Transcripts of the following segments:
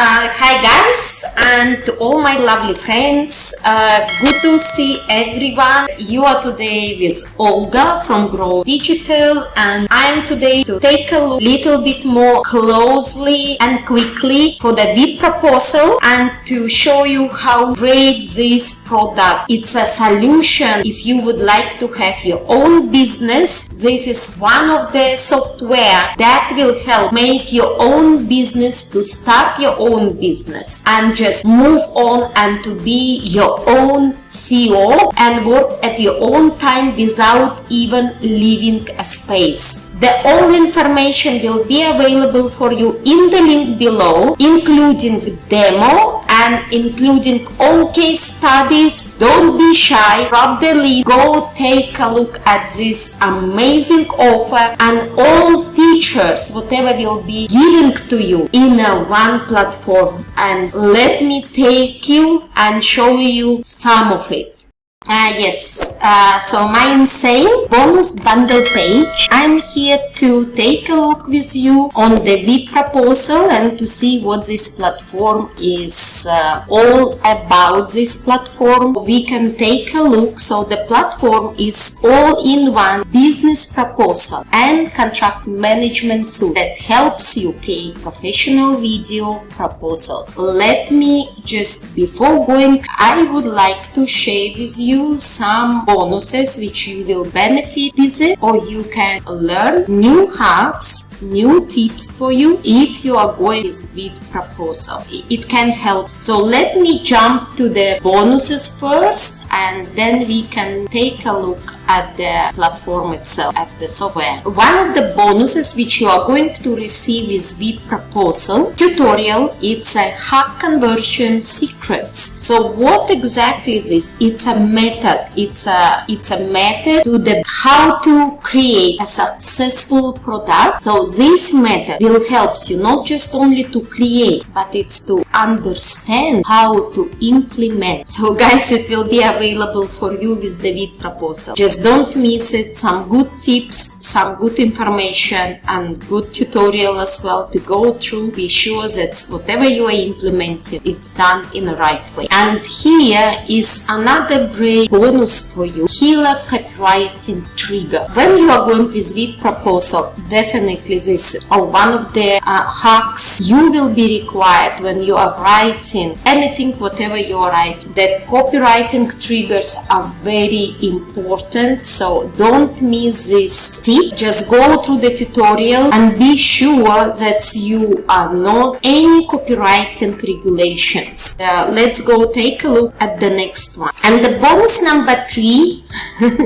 Hi guys, and to all my lovely friends, good to see everyone. You are today with Olga from Grow Digital, and I'm today to take a look little bit more closely and quickly for the bid proposal and to show you how great this product. It's a solution if you would like to have your own business. This is one of the software that will help make your own business, to start your own business and just move on and to be your own CEO and work at your own time without even leaving a space. The all information will be available for you in the link below, including demo and including all case studies. Don't be shy, grab the link, go take a look at this amazing offer and all features, whatever will be given to you in one platform. And let me take you and show you some of it. So my insane bonus bundle page. I'm here to take a look with you on the bid proposal and to see what this platform is all about. This platform, we can take a look. So the platform is all-in-one business proposal and contract management suite that helps you create professional video proposals. Let me just, before going, I would like to share with you some bonuses which you will benefit with it, or you can learn new hacks, new tips for you if you are going with bid proposal. It can help. So let me jump to the bonuses first and then we can take a look at the platform itself, at the software. One of the bonuses which you are going to receive is bid proposal tutorial. It's a hack conversion secrets. So what exactly is this? It's a method. It's a method to the how to create a successful product. So this method will help you not just only to create, but it's to understand how to implement. So guys, it will be available for you with the bid proposal. Just don't miss it. Some good tips, some good information and good tutorial as well to go through. Be sure that whatever you are implementing, it's done in the right way. And here is another great bonus for you. Killer copywriting trigger. When you are going with bid proposal, definitely this is one of the hacks you will be required when you are writing anything, whatever you are writing. The copywriting triggers are very important, so don't miss this tip. Just go through the tutorial and be sure that you are not any copywriting regulations. Let's go take a look at the next one. And the bonus number 3,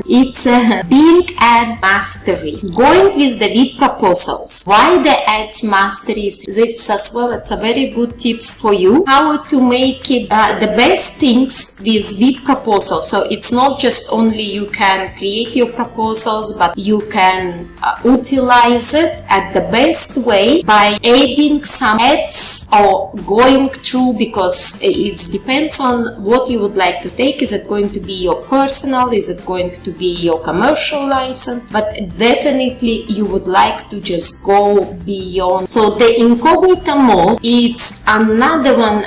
it's Bing Ad Mastery. Going with the bid proposals. Why the ads mastery is this as well? It's a very good tips for you how to make it the best things with bid proposals. So it's not just only you can create your proposals, but you can utilize it at the best way by adding some ads or going through, because it depends on what you would like to take. Is it going to be your personal? Is it going to be your commercial license? But definitely you would like to just go beyond. So the incognito mode, it's another one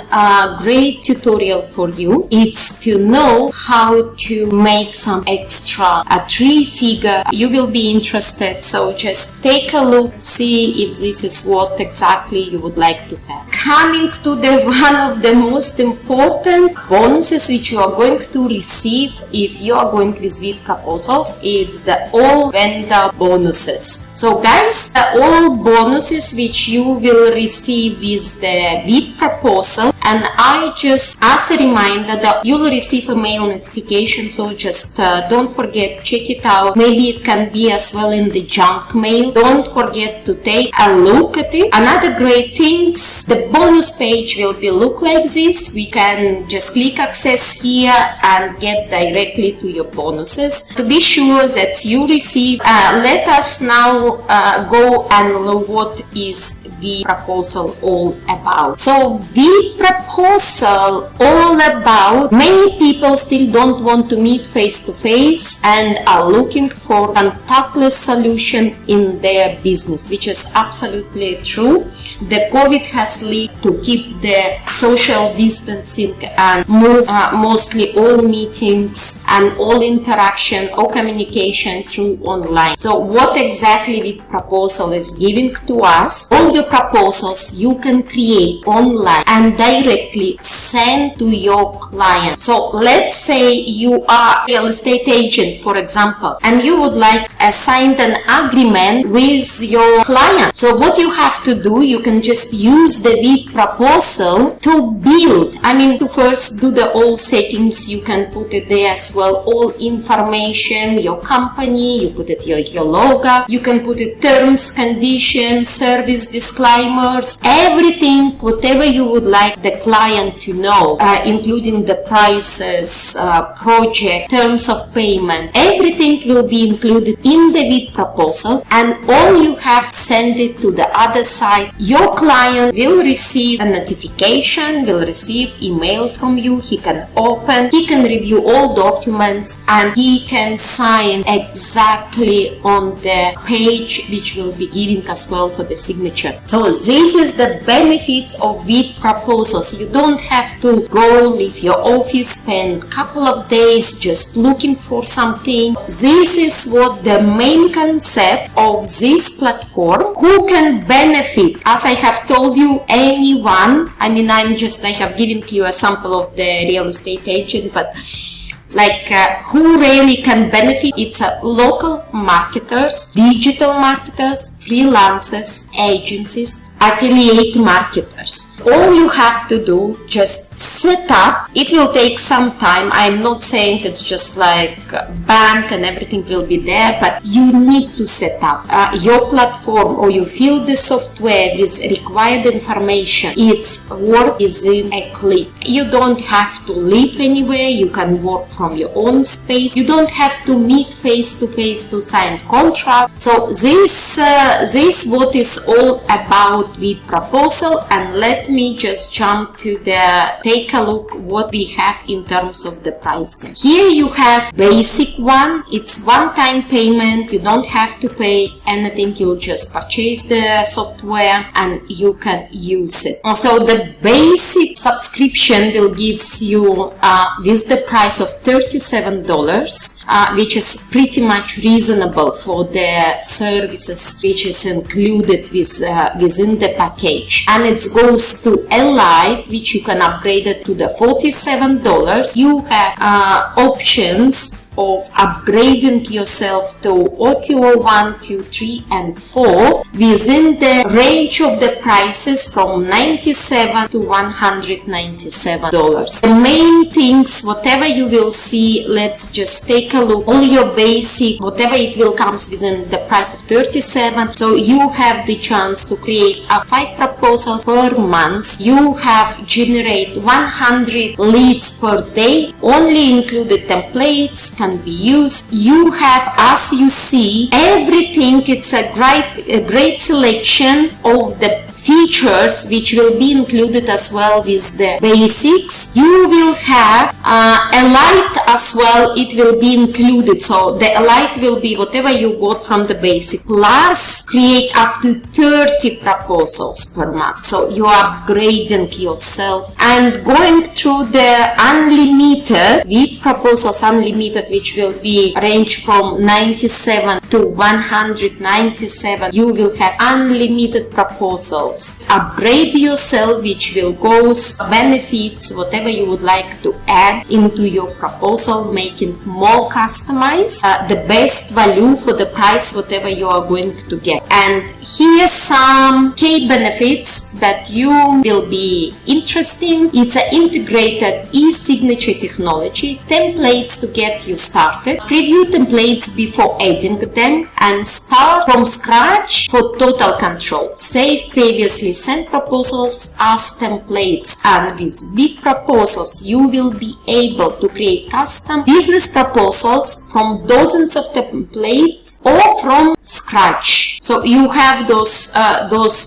great tutorial for you. It's to know how to make some extra, a 3-figure. You will be interested, so just take a look, see if this is what exactly you would like to have. Coming to the one of the most important bonuses which you are going to receive if you are going with bid proposals, it's the all vendor bonuses. So guys, the all bonuses which you will receive with the bid proposal, and I just, as a reminder, that you'll receive a mail notification, so just don't forget, check it out. Maybe it can be as well in the junk mail. Don't forget to take a look at it. Another great things, the bonus page will be look like this. We can just click access here and get directly to your bonuses. To be sure that you receive, let us now go and look what is V proposal all about? So V proposal all about, many people still don't want to meet face to face and are looking for contactless solution in their business, which is absolutely true. The COVID has led to keep the social distancing and move mostly all meetings and all interaction or communication through online. So what exactly the proposal is giving to us? All your proposals you can create online and directly send to your client. So let's say you are a real estate agent, for example, and you would like to sign an agreement with your client. So what you have to do, you can just use the V proposal to build. To first do the all settings. You can put it there as well, all information, your company, you put it your logo, you can put it terms, conditions, service disclaimers, everything, whatever you would like the client to know, including the prices, project, terms of payment, everything will be included in the V proposal, and all you have to send it to the other side. Your client will receive a notification, will receive email from you, he can open, he can review all documents, and he can sign exactly on the page which will be giving as well for the signature. So this is the benefits of V proposals. You don't have to go leave your office, spend a couple of days just looking for something. This is what the main concept of this platform. Who can benefit? As I have told you, anyone. I have given you a sample of the real estate agent, but who really can benefit? It's local marketers, digital marketers, freelancers, agencies, affiliate marketers. All you have to do, just set up. It will take some time. I'm not saying it's just like a bank and everything will be there, but you need to set up your platform, or you fill the software with required information. Its work is in a click. You don't have to live anywhere. You can work from your own space. You don't have to meet face to face to sign contract. So this what is all about with proposal. And let me just jump to take a look what we have in terms of the pricing. Here you have basic one. It's one-time payment. You don't have to pay anything. You'll just purchase the software and you can use it. Also, the basic subscription will give you with the price of $37, which is pretty much reasonable for the services which is included within the package. And it goes to Elite, which you can upgrade it to the $47. You have options of upgrading yourself to OTO 1, 2, 3 and 4 within the range of the prices from $97 to $197. The main things, whatever you will see, let's just take a look. All your basic, whatever it will comes within the price of $37. So you have the chance to create 5 proposals per month. You have generate 100 leads per day. Only included templates can be used. You have, as you see, everything. It's a great selection of the features which will be included as well with the basics. You will have Elite as well. It will be included. So the Elite will be whatever you got from the basic, plus create up to 30 proposals per month. So you are upgrading yourself and going through the unlimited with proposals unlimited, which will be range from 97 to 197. You will have unlimited proposals. Upgrade yourself, which will go benefits, whatever you would like to add into your proposal, make it more customized, the best value for the price, whatever you are going to get. And here's some key benefits that you will be interested in. It's an integrated e-signature technology, templates to get you started, preview templates before adding them, and start from scratch for total control. Save previously sent proposals as templates, and with big proposals you will be able to create custom business proposals from dozens of templates or from scratch. So you have those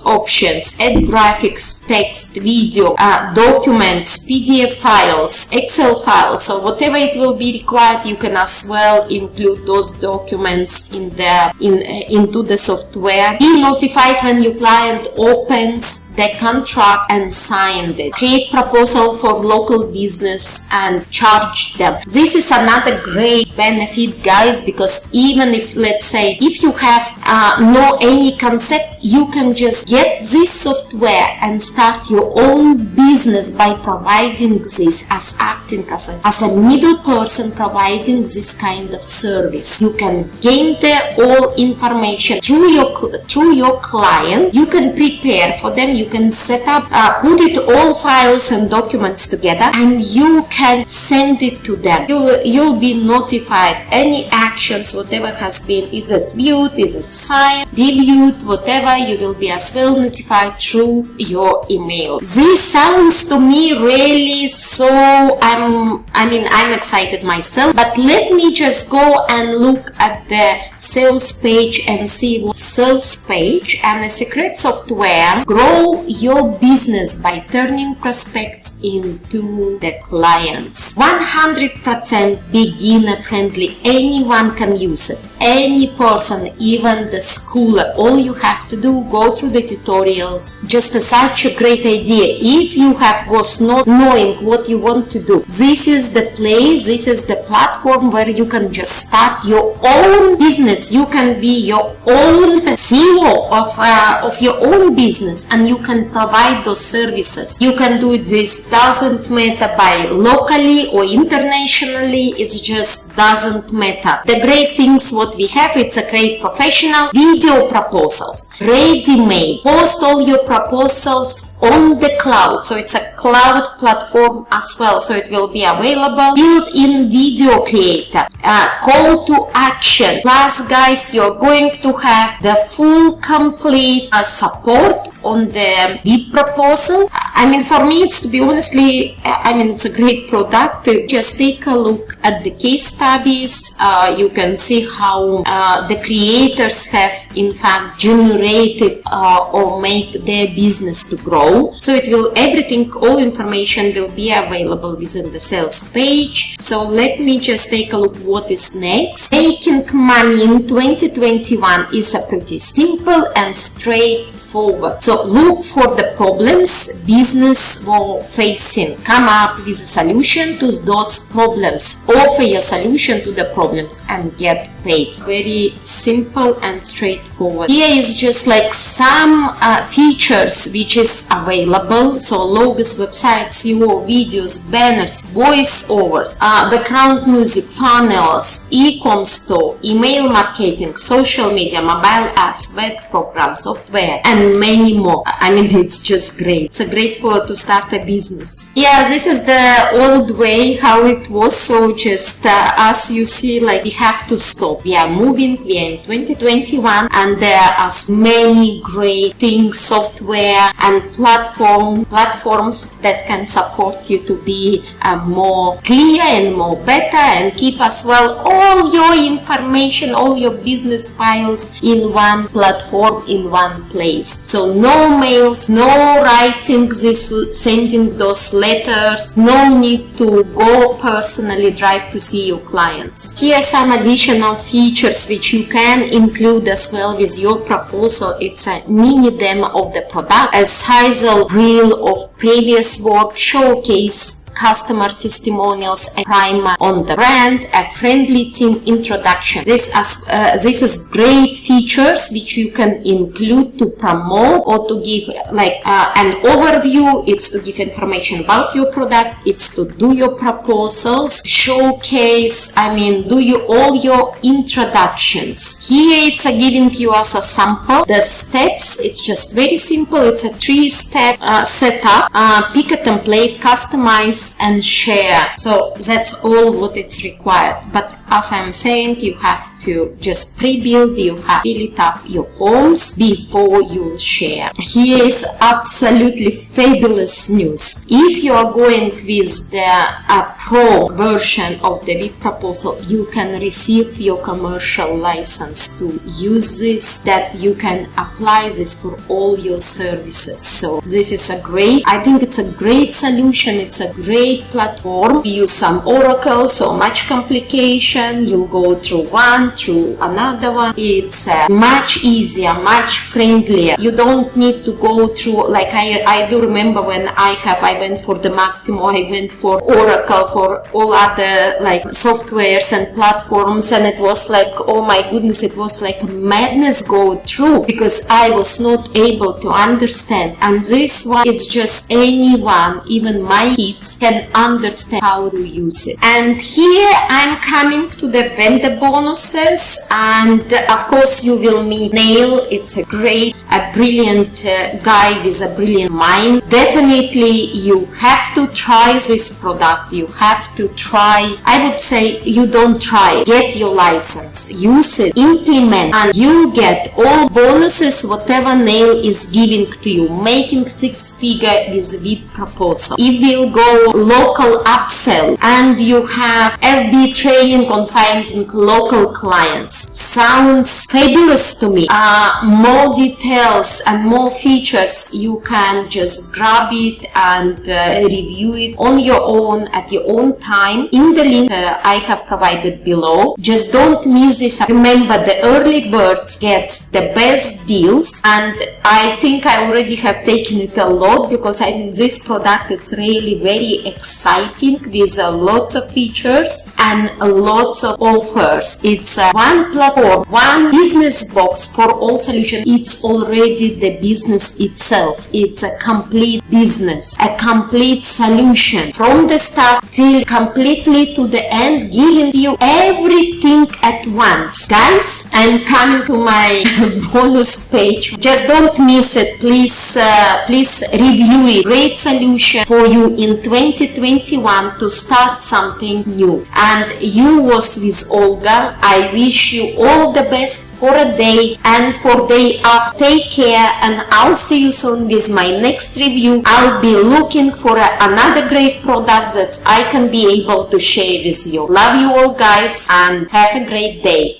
options: add graphics, text, video, documents, PDF files, Excel files. So whatever it will be required, you can as well include those documents into the software. Be notified when your client opens the contract and signed it. Create proposal for local business and charge them. This is another great benefit, guys, because even if, let's say, if you have no any concept, you can just get this software and start your own business by providing this, as acting as a middle person providing this kind of service. You can gain the all information through your client. You can prepare for them. You can set up, put it all files and documents together, and you can send it to them. You'll be notified any actions, whatever has been, is it viewed, is it signed, reviewed, whatever, you will be as well notified through your email. This sounds to me really so, I'm excited myself, but let me just go and look at the sales page and see what sales page and a secret software. Grow your business by turning prospects into the clients. 100% beginner friendly. Anyone can use it. Any person, even the schooler. All you have to do, go through the tutorials. Just such a great idea. If you was not knowing what you want to do, this is the place, this is the platform where you can just start your own business. You can be your own CEO of your own business, and you can provide those services. You can do this, doesn't matter by locally or internationally, it just doesn't matter. The great things what we have, it's a great professional video proposals, ready-made. Post all your proposals on the cloud, so it's a cloud platform as well, so it will be available. Built-in video creator, call to action. Plus, guys, you're going to have the full complete support on the bid proposal. For me, it's, to be honestly, it's a great product. Just take a look at the case studies. You can see how the creators have in fact generated or make their business to grow. So it will, everything, all information will be available within the sales page. So let me just take a look what is next. Making money in 2021 is a pretty simple and straightforward. So look for the problems business were facing. Come up with a solution to those problems. Offer your solution to the problems and get paid. Very simple and straightforward. Here is just like some features which is available. So logos, websites, SEO, videos, banners, voiceovers, background music, funnels, e-com store, email marketing, social media, mobile apps, web program, software, and many more. It's just great. It's a great way to start a business. Yeah, this is the old way how it was. So just as you see, like, we have to stop. We are moving. We are in 2021, and there are many great things, software and platforms that can support you to be more clear and more better, and keep as well all your information, all your business files in one platform, in one place. So no mails, no writing sending those letters, no need to go personally drive to see your clients. Here are some additional features which you can include as well with your proposal. It's a mini demo of the product, a sizzle reel of previous work, showcase customer testimonials, a primer on the brand, a friendly team introduction. This is great features which you can include to promote or to give like an overview. It's to give information about your product. It's to do your proposals, showcase, do all your introductions. Here it's giving you as a sample the steps. It's just very simple. It's a 3-step setup. Pick a template, customize and share. So that's all what it's required. But as I'm saying, you have to just pre-build, you have to fill it up your forms before you share. Here is absolutely fabulous news. If you are going with the pro version of the WIP proposal, you can receive your commercial license to use this, that you can apply this for all your services. So this is I think it's a great solution. It's a great platform. You use some Oracle, so much complication. You go through one, through another one. It's much easier, much friendlier. You don't need to go through, like I do remember when I went for the Maximo, I went for Oracle, for all other like softwares and platforms, and it was like, oh my goodness, it was like madness go through, because I was not able to understand. And this one, it's just anyone, even my kids, can understand how to use it. And here I'm coming to the vendor bonuses, and of course you will meet Neil. It's a brilliant guy with a brilliant mind. Definitely you have to try this product. You have to try, I would say you don't try, get your license, use it, implement, and you get all bonuses whatever Neil is giving to you, making 6-figure with WIP proposal. It will go local upsell, and you have FB training on finding local clients. Sounds fabulous to me. More details and more features, you can just grab it and review it on your own at your own time in the link I have provided below. Just don't miss this. Remember, the early birds gets the best deals, and I think I already have taken it a lot, because I think this product, it's really very exciting with lots of features and lots of offers. It's one platform, one business box for all solutions. It's already the business itself. It's a complete business, a complete solution from the start till completely to the end, giving you everything at once. Guys, I'm coming to my bonus page. Just don't miss it. Please review it. Great solution for you in 2021 to start something new. And you was with Olga. I wish you all the best for a day and for day after. Take care, and I'll see you soon with my next review. I'll be looking for another great product that I can be able to share with you. Love you all, guys, and have a great day.